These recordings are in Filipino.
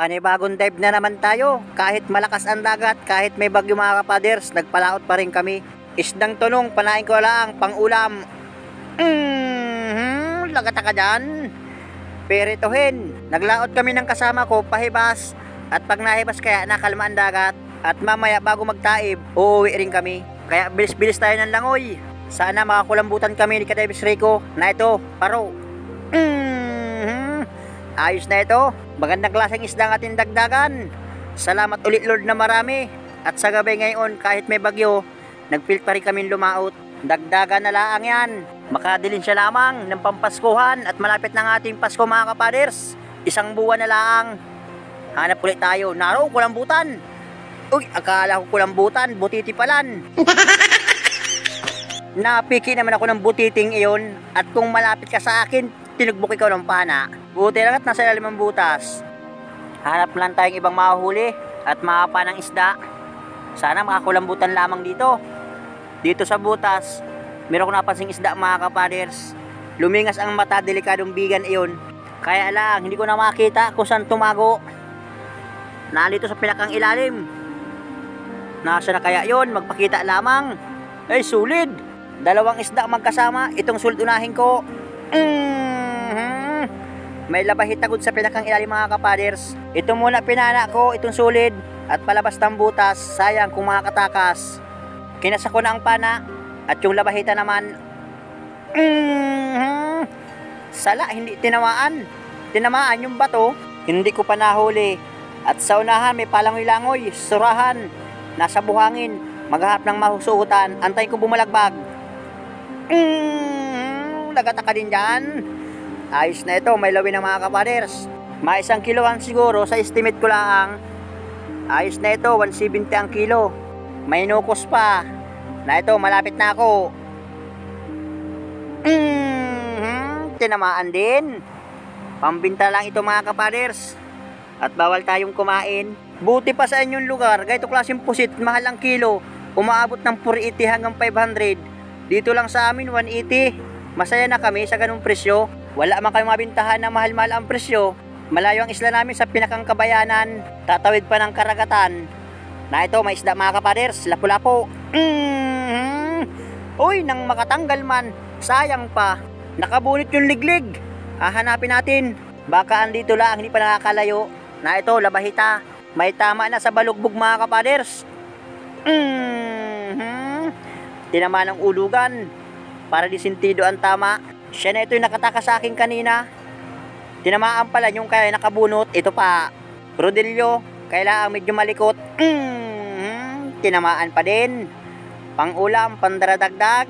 Panibagong dive na naman tayo. Kahit malakas ang dagat, kahit may bagyo mga kapaders, nagpalaot pa rin kami. Isdang tunong, panain ko lang, pang ulam. Lagata ka dyan. Perituhin. Naglaot kami ng kasama ko, pahibas. At pag nahibas kaya, nakalma ang dagat. At mamaya bago magtaib, uuwi rin kami. Kaya bilis-bilis tayo ng langoy. Sana makakulambutan kami ni Kadavis Rico na ito, paro. Ayos na ito. Magandang klaseng isda ang ating dagdagan. Salamat ulit Lord na marami. At sa gabi ngayon kahit may bagyo, nagpilit pa rin kami lumaot. Dagdagan na laang yan. Makadilin siya lamang ng pampaskuhan. At malapit ng ating Pasko mga kapaders. Isang buwan na laang. Hanap ulit tayo. Naro, kulambutan. Uy, akala ko kulambutan, butiti palan. Napiki naman ako ng butiting iyon. At kung malapit ka sa akin, tinugbok ikaw ng pana. Buti lang at nasa ilalim ng butas. Hanap lang tayong ibang mahuli at makapa ng isda. Sana makakulambutan lamang dito. Dito sa butas, meron ko napansing isda mga kapaders. Lumingas ang mata, delikadong bigan iyon. Kaya lang, hindi ko na makita kung saan tumago. Nalito sa pinakang ilalim. Nasa na kaya yon? Magpakita lamang. Ay, sulid! Dalawang isda magkasama. Itong sulid unahin ko. May labahit tagod sa pinakang ilalim mga kapaders. Ito muna pinana ko, itong sulid. At palabas ng butas, sayang kung makakatakas. Kinasa ko na ang pana. At yung labahita naman, sala, hindi tinamaan. Tinamaan yung bato, hindi ko pa nahuli. At sa unahan may palangoy-langoy, surahan. Nasa buhangin, maghahap ng mahusuhutan. Antayin ko bumalagbag. Lagata ka din dyan. Ayos na ito, may lawin ng mga kapaders. May 1 kiloan siguro, sa estimate ko lang. Ayos na ito, 170 ang kilo. May nukos pa. Na ito, malapit na ako. Tinamaan din. Pambinta lang ito mga kapaders. At bawal tayong kumain. Buti pa sa inyong lugar, ganito klaseng pusit, mahal ang kilo. Umaabot ng 480 hanggang 500. Dito lang sa amin, 180. Masaya na kami sa ganung presyo. Wala man kayong mabintahan na mahal-mahal ang presyo. Malayo ang isla namin sa pinakang kabayanan. Tatawid pa ng karagatan. Na ito, may isda mga kapaders. Lapu-lapo. Uy, nang makatanggal man. Sayang pa. Nakabunit yung liglig. Hahanapin natin. Baka andito lang, hindi pa nakakalayo. Na ito, labahita. May tama na sa balugbog mga kapaders. Tinamaan ng ulugan. Para di sentido ang tama. Siya na ito yung nakataka sa akin kanina. Tinamaan pala yung kaya nakabunot. Ito pa, Rodelio. Kailangan medyo malikot. Tinamaan pa din. Pang ulam, pandaradagdag.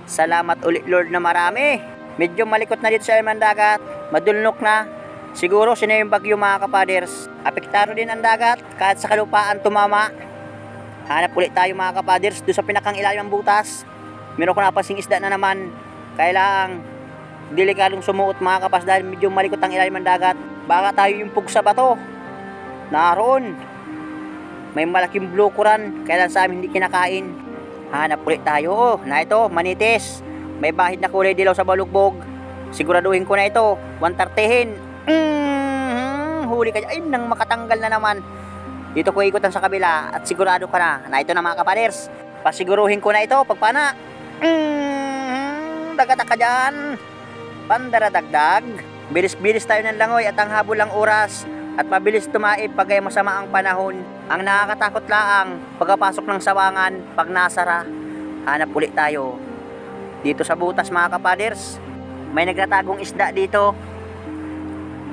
Salamat ulit Lord na marami. Medyo malikot na dito sa ilalim ng dagat. Madulnok na. Siguro siya yung bagyo mga kapaders. Apektado din ang dagat kahit sa kalupaan tumama. Hanap ulit tayo mga kapaders doon sa pinakang ilalim ng butas. Meron ko napansing isda na naman. Kailangan delikadong sumuot mga kapas dahil medyo malikot ang ilalim ng dagat. Baka tayo yung pug sa bato. Naroon. May malaking blukuran. Kailan sa amin hindi kinakain. Hanap ulit tayo. Na ito, manitis. May bahid na kulay dilaw sa balugbog. Siguraduhin ko na ito. 130hin. Huli ka dyan. Ay, nang makatanggal na naman. Dito ko ikutan sa kabila. At sigurado ka na ito na mga kapaders. Pasiguruhin ko na ito. Pagpana. Dagata ka dyan. Pandaradagdag. Bilis-bilis tayo ng langoy at ang habol lang oras. At mabilis tumaib pag ay masama ang panahon. Ang nakakatakot laang pagkapasok ng sawangan pag nasara. Hanap ulit tayo. Dito sa butas mga kapaders. May nagtatagong isda dito.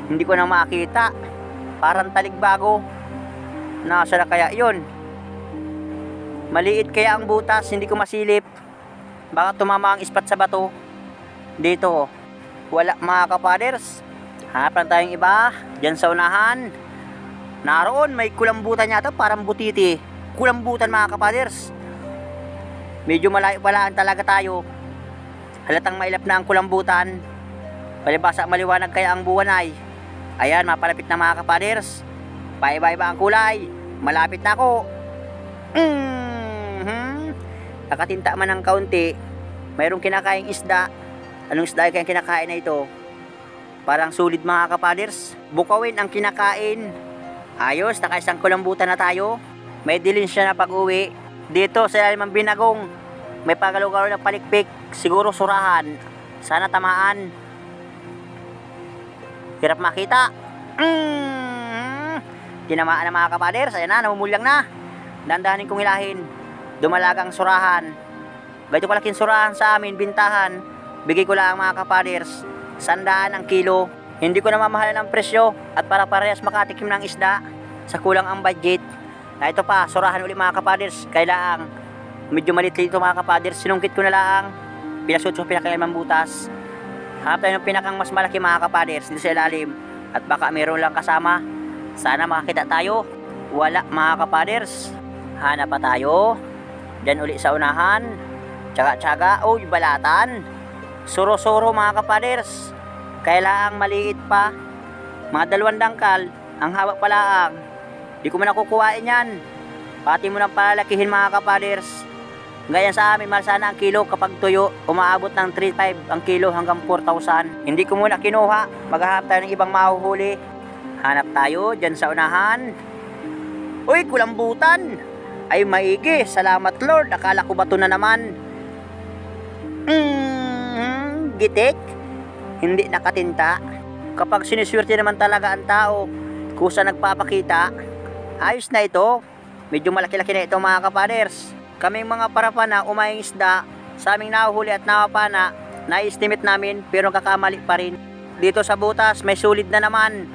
Hindi ko na makita. Parang taligbago. Nasa na kaya yun? Maliit kaya ang butas, hindi ko masilip. Baka tumama ang ispat sa bato. Dito, wala mga kapaders. Hanap lang tayong iba. Diyan sa unahan. Naroon, may kulambutan yata, parang butiti. Kulambutan mga kapaders. Medyo malayo palaan talaga tayo. Halatang mailap na ang kulambutan. Palibasa maliwanag kaya ang buwan ay. Ayan, mapalapit na mga kapaders. Paiba-iba ang kulay. Malapit na ako. Nakatinta man ng kaunti. Mayroong kinakaing isda. Anong isda kayang kinakain na ito? Parang sulit mga kapaders. Bukawin ang kinakain. Ayos, nakaisang kulambutan na tayo. May dilin siya na pag-uwi. Dito sa ilalim ng binagong. May pagalaw-galaw na palikpik. Siguro surahan. Sana tamaan. Hirap makita. Tinamaan na mga kapaders. Ayan na, namumulyang na. Dandahanin kong hilahin. Dumalagang surahan. Ganito kalaking surahan sa amin, bintahan. Bigay ko lang mga kapaders. 100 ang kilo. Hindi ko na mamahalan ang presyo. At para parehas makatikim ng isda. Sa kulang ang budget. Na ito pa, surahan ulit mga kapaders. Kailangan medyo maliit ito mga kapaders. Sinungkit ko na lang. Pinasut sa pinakalimang butas. Hanap tayo ng pinakang mas malaki mga kapaders. Dito sa ilalim. At baka mayroon lang kasama. Sana makakita tayo. Wala mga kapaders. Hanap pa tayo. Diyan ulit sa unahan. Tsaga-tsaga. Uy, balatan. Suro-suro mga kapaders. Kailangang maliit pa. Mga 2 dangkal. Ang haba pala ang. Di ko man nakukuhain yan. Pati mo nang palalakihin mga kapaders. Ganyan sa amin, mahal sana ang kilo kapag tuyo. Umaabot ng 3.5 ang kilo hanggang 4,000. Hindi ko muna kinuha. Maghahanap tayo ng ibang mahuhuli. Hanap tayo dyan sa unahan. Uy, kulambutan. Ay maigi. Salamat Lord. Akala ko ba ito na naman? Gitik. Hindi nakatinta. Kapag siniswerte naman talaga ang tao, kusa nagpapakita. Ayos na ito. Medyo malaki-laki na ito mga kapaders. Kaming mga parapana umayang isda sa aming nahuhuli at nawapana, na-estimate namin pero kakamali pa rin. Dito sa butas may sulit na naman.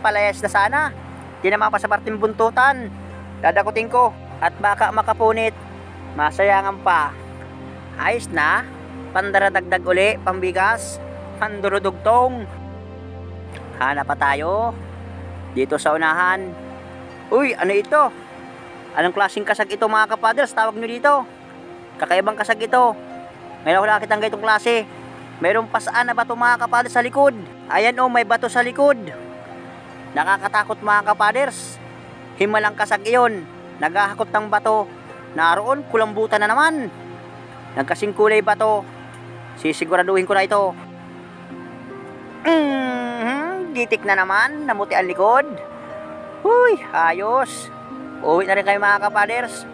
Palayas na sana. Di naman pa sa parting buntutan. Dadakutin ko at baka makapunit. Masayangan pa. Ayos na. Pandaradagdag uli, pambigas, pandurudugtong. Hanap pa tayo. Dito sa unahan. Uy, ano ito? Anong klaseng kasag ito mga kapaders? Tawag nyo dito. Kakaibang kasag ito. Ngayon ako nakakita ng ganitong klase. Mayroong pasaan na bato mga kapaders sa likod. Ayan o, may bato sa likod. Nakakatakot mga kapaders. Himalang kasag iyon. Naghahakot ng bato. Naroon, kulambutan na naman. Nagkasing kulay bato. Sisiguraduhin ko na ito. Gitik na naman. Namuti ang likod. Uy, ayos. Uwi na rin kayo mga kapaders.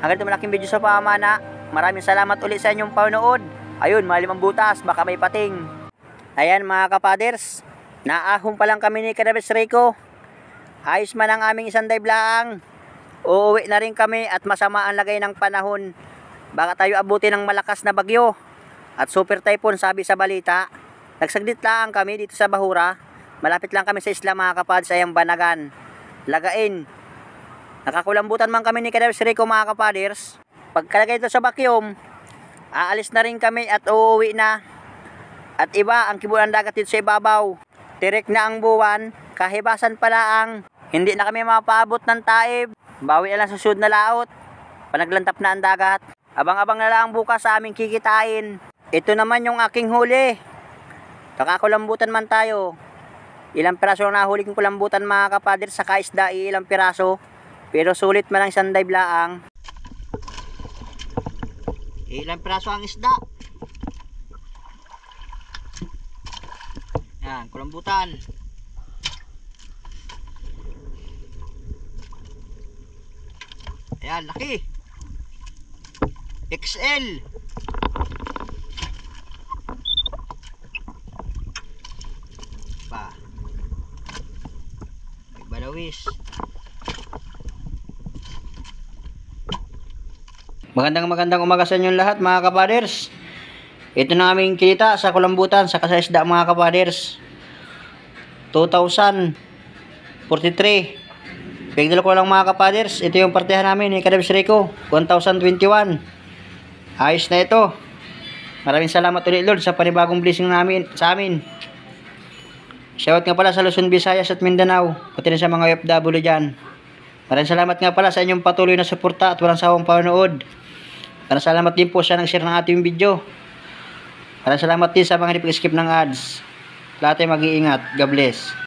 Hanggang ito malaking video sa pamana. Maraming salamat ulit sa inyong panonood. Ayun, mga 5 butas. Baka may pating. Ayan mga kapaders. Naahon pa lang kami ni Kadabes Rico. Ayos man ang aming isang dive lang. Uuwi na rin kami at masama ang lagay ng panahon. Baka tayo abutin ng malakas na bagyo at super typhoon sabi sa balita. Nagsaglit lang kami dito sa Bahura. Malapit lang kami sa isla mga kapads ayang Banagan. Lagain. Nakakulambutan man kami ni Kadabes Rico mga kapaders. Pagkalagay ito sa bakyom, aalis na rin kami at uuwi na. At iba ang kibulan dagat dito sa ibabaw. Tirik na ang buwan, kahibasan pala ang hindi na kami mapaabot ng taib. Bawi na lang sa susunod na laot. Panaglantap na ang dagat. Abang-abang na lang bukas sa aming kikitain. Ito naman yung aking huli. Nakakulambutan man tayo. Ilang piraso na nahuli kong kulambutan mga kapader sa kaisda, ilang piraso. Pero sulit man ang isang dive laang. Ilang piraso ang isda. Yan, kulambutan. Ayan, laki. XL. Pa. May balawis. Magandang umaga sa inyong lahat mga kapaders. Ito na aming kita sa kulambutan sa kasaisda mga kapaders. 2,043. Pigdala ko lang mga kapaders. Ito yung partihan namin ni Kadabes Rico. 1,021. Ayos na ito. Maraming salamat ulit Lord sa panibagong blessing namin sa amin. Shoutout nga pala sa Luzon, Visayas at Mindanao, pati rin sa mga OFW dyan. Maraming salamat nga pala sa inyong patuloy na suporta at walang sawang panonood. Maraming salamat din po sa nag-share ng ating video. Maraming salamat din sa mga hindi pag-skip ng ads. Lahat ay mag-iingat. God bless.